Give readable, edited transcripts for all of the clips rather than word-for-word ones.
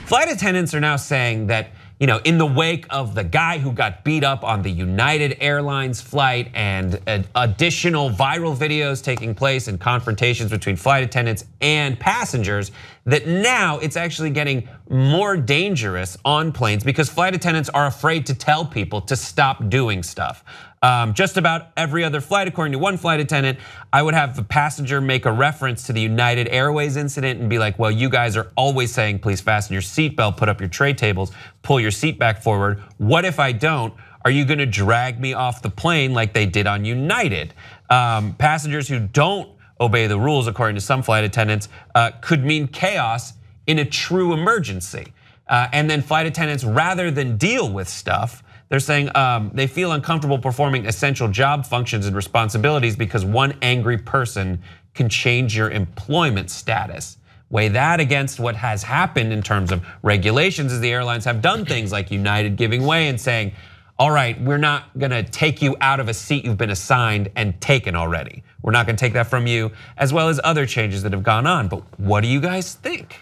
flight attendants are now saying that, in the wake of the guy who got beat up on the United Airlines flight and additional viral videos taking place and confrontations between flight attendants and passengers, that now it's actually getting more dangerous on planes because flight attendants are afraid to tell people to stop doing stuff. Just about every other flight, according to one flight attendant, I would have the passenger make a reference to the United Airways incident and be like, well, you guys are always saying, please fasten your seatbelt, put up your tray tables, pull your seat back forward. What if I don't? Are you gonna drag me off the plane like they did on United? Passengers who don't obey the rules, according to some flight attendants, could mean chaos in a true emergency. And then flight attendants, rather than deal with stuff, they're saying they feel uncomfortable performing essential job functions and responsibilities because one angry person can change your employment status. Weigh that against what has happened in terms of regulations as the airlines have done things like United giving way and saying, all right, we're not gonna take you out of a seat you've been assigned and taken already. We're not gonna take that from you, as well as other changes that have gone on. But what do you guys think?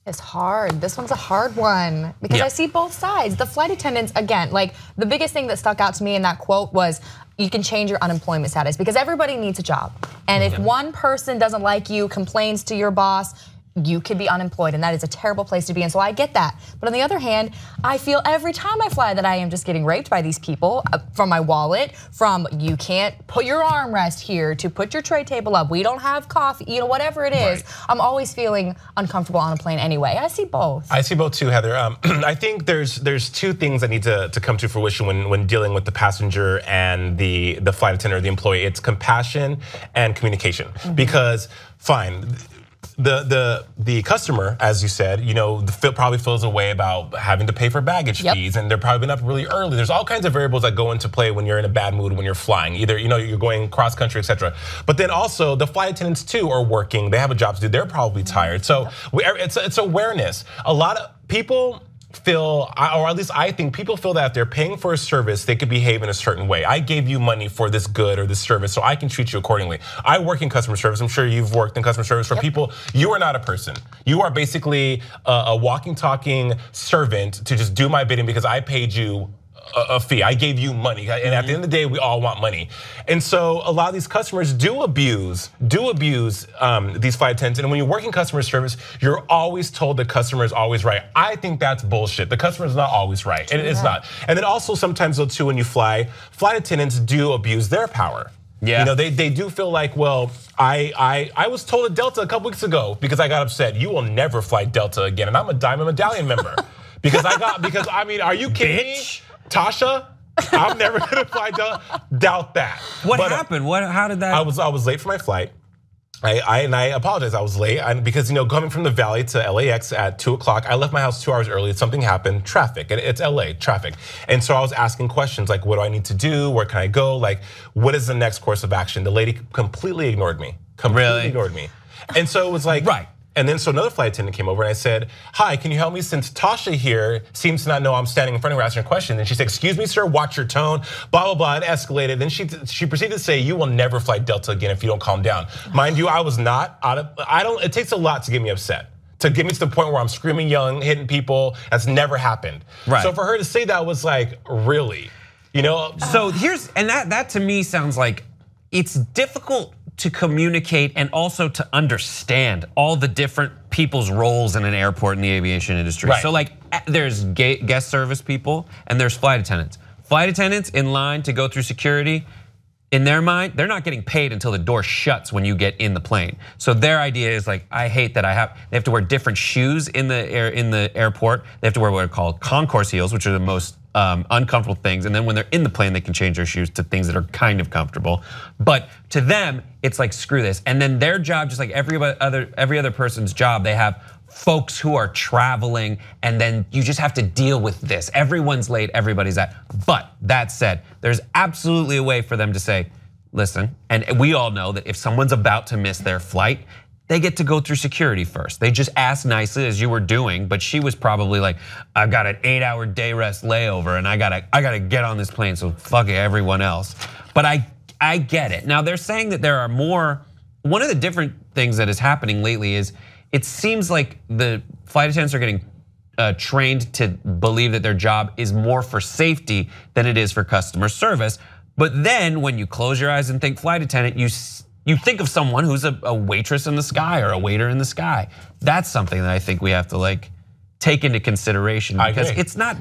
It's hard. This one's a hard one because I see both sides. The flight attendants, again, like the biggest thing that stuck out to me in that quote was you can change your unemployment status because everybody needs a job. And if one person doesn't like you, complains to your boss, you could be unemployed, and that is a terrible place to be in, so I get that. But on the other hand, I feel every time I fly that I am just getting raped by these people, from my wallet, from you can't put your armrest here, to put your tray table up, we don't have coffee, whatever it is. Right. I'm always feeling uncomfortable on a plane anyway. I see both. I see both too, Heather. I think there's two things that need to come to fruition when dealing with the passenger and the flight attendant or the employee. It's compassion and communication, because fine, the customer, as you said, probably feels a way about having to pay for baggage fees, and they're probably been up really early. There's all kinds of variables that go into play when you're in a bad mood, when you're flying. Either you're going cross country, etc. But then also the flight attendants too are working. They have a job to do. They're probably tired. So it's awareness. A lot of people feel, or at least I think people feel that if they're paying for a service, they could behave in a certain way. I gave you money for this good or this service, so I can treat you accordingly. I work in customer service. I'm sure you've worked in customer service for people. You are not a person. You are basically a walking, talking servant to just do my bidding because I paid you a fee. I gave you money, and at the end of the day, we all want money. And so a lot of these customers do abuse these flight attendants. And when you work in customer service, you're always told the customer is always right. I think that's bullshit. The customer is not always right, and it's not. And then also sometimes though too, when you fly, flight attendants do abuse their power. Yeah. They do feel like, well, I was told at Delta a couple weeks ago because I got upset. You will never fly Delta again, and I'm a Diamond Medallion member because I mean, are you kidding me? Tasha, I'm never gonna fly Delta. Doubt that. What happened? How did that? I was late for my flight. I apologize. I was late because coming from the Valley to LAX at 2 o'clock, I left my house 2 hours early. Something happened. Traffic. It's LA traffic, and so I was asking questions like, "What do I need to do? Where can I go? Like, what is the next course of action?" The lady completely ignored me. Completely ignored me, and so it was like, right. And then so another flight attendant came over and I said, "Hi, can you help me? Since Tasha here seems to not know I'm standing in front of her asking a question." And she said, "Excuse me, sir, watch your tone." Blah blah blah. It escalated. Then she proceeded to say, "You will never fly Delta again if you don't calm down." Mind you, I was not out of. It takes a lot to get me upset. To get me to the point where I'm screaming, yelling, hitting people. That's never happened. Right. So for her to say that was like, really, So that to me sounds like it's difficult to communicate and also to understand all the different people's roles in an airport in the aviation industry. Right. So like there's guest service people and there's flight attendants. Flight attendants in line to go through security, in their mind, they're not getting paid until the door shuts when you get in the plane. So their idea is like, I hate that they have to wear different shoes in the airport. They have to wear what are called concourse heels, which are the most uncomfortable things, and then when they're in the plane, they can change their shoes to things that are kind of comfortable. But to them, it's like screw this. And then their job, just like every other person's job, they have folks who are traveling, and then you just have to deal with this. Everyone's late, everybody's at. But that said, there's absolutely a way for them to say, listen, and we all know that if someone's about to miss their flight, they get to go through security first. They just asked nicely as you were doing, but she was probably like, I've got an 8-hour day rest layover and I gotta get on this plane, so fuck everyone else. But I get it. Now they're saying that there are more, one of the different things that is happening lately is it seems like the flight attendants are getting trained to believe that their job is more for safety than it is for customer service. But then when you close your eyes and think flight attendant, you think of someone who's a waitress in the sky or a waiter in the sky. That's something that I think we have to like take into consideration, because it's not.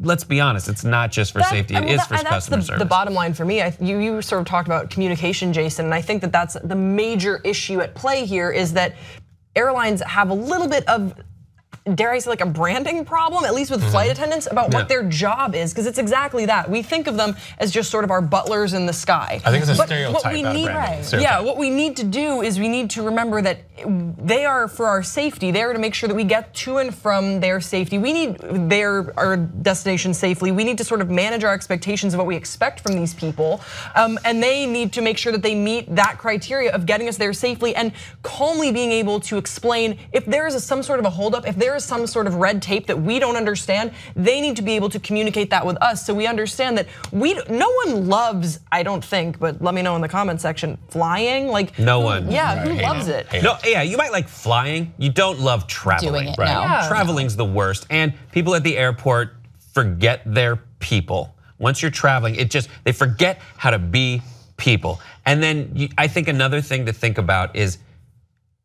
Let's be honest, it's not just for safety, it is for customer service. The bottom line for me, you sort of talked about communication, Jason, and I think that that's the major issue at play here, is that airlines have a little bit of, dare I say, like a branding problem, at least with flight attendants, about what their job is, because it's exactly that. We think of them as just sort of our butlers in the sky. I think it's a stereotype. What we need, what we need to do is we need to remember that they are for our safety. They are to make sure that we get to and from their safety. We need our destination safely. We need to sort of manage our expectations of what we expect from these people, and they need to make sure that they meet that criteria of getting us there safely and calmly being able to explain if there is some sort of a holdup, if there is some sort of red tape that we don't understand. They need to be able to communicate that with us, so we understand that no one loves, I don't think, but let me know in the comment section, flying. Like no one. Yeah, who loves it? No, yeah, you might like flying. You don't love traveling. Doing it, right? no. Yeah. Traveling's the worst, and people at the airport forget their people. Once you're traveling, they forget how to be people. And then I think another thing to think about is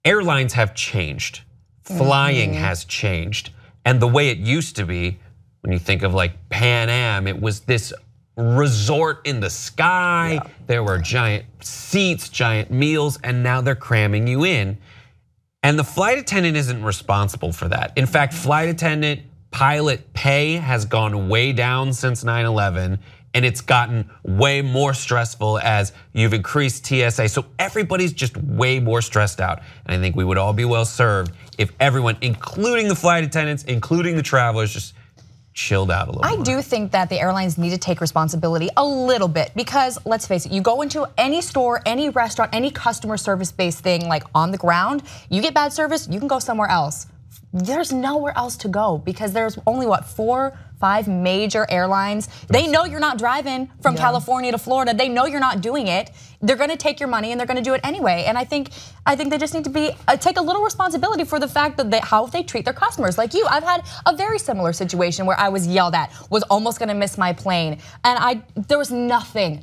airlines have changed. Flying has changed, and the way it used to be, when you think of like Pan Am, it was this resort in the sky. Yeah. There were giant seats, giant meals, and now they're cramming you in. And the flight attendant isn't responsible for that. In fact, flight attendant pilot pay has gone way down since 9/11. And it's gotten way more stressful as you've increased TSA. So everybody's just way more stressed out. And I think we would all be well served if everyone, including the flight attendants, including the travelers, just chilled out a little more. I do think that the airlines need to take responsibility a little bit, because let's face it, you go into any store, any restaurant, any customer service based thing like on the ground, you get bad service, you can go somewhere else. There's nowhere else to go, because there's only 4, 5 major airlines. They know you're not driving from California to Florida. They know you're not doing it. They're gonna take your money and they're gonna do it anyway. And I think they just need to take a little responsibility for the fact that how they treat their customers. Like you, I've had a very similar situation where I was yelled at, was almost gonna miss my plane, and there was nothing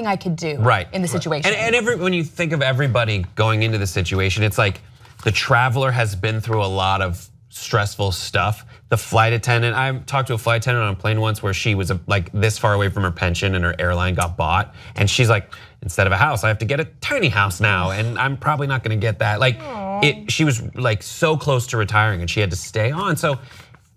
I could do in the situation. And when you think of everybody going into the situation, it's like the traveler has been through a lot of stressful stuff. The flight attendant, I talked to a flight attendant on a plane once where she was like this far away from her pension and her airline got bought. And she's like, instead of a house, I have to get a tiny house now. And I'm probably not gonna get that. Like she was like so close to retiring and she had to stay on.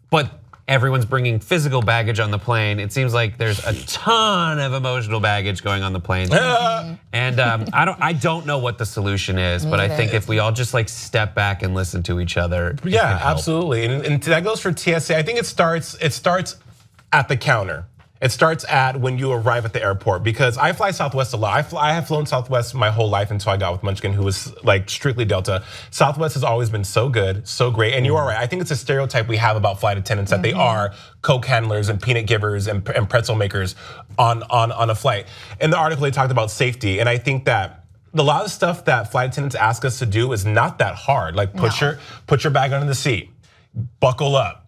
But everyone's bringing physical baggage on the plane. It seems like there's a ton of emotional baggage going on the plane. And I don't know what the solution is, but I think if we all just like step back and listen to each other. Yeah, absolutely. And that goes for TSA. I think it starts at the counter. It starts at when you arrive at the airport, because I fly Southwest a lot. I have flown Southwest my whole life until I got with Munchkin, who was like strictly Delta. Southwest has always been so good, so great. And you are right, I think it's a stereotype we have about flight attendants that they are Coke handlers and peanut givers and pretzel makers on a flight. In the article, they talked about safety, and I think that a lot of the stuff that flight attendants ask us to do is not that hard. Like put your bag under the seat, buckle up.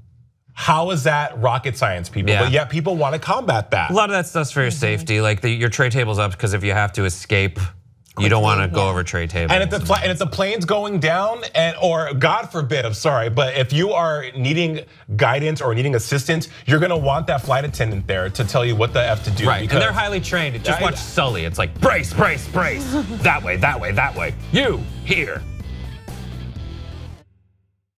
How is that rocket science, people? But yet people want to combat that. A lot of that stuff's for your safety. Like your tray table's up because if you have to escape, you don't want to go over tray tables. And if the plane's going down, or God forbid, I'm sorry, but if you are needing guidance or needing assistance, you're gonna want that flight attendant there to tell you what the F to do. Right, and they're highly trained. Just watch Sully. It's like brace, brace, brace. That way, that way, that way. You here.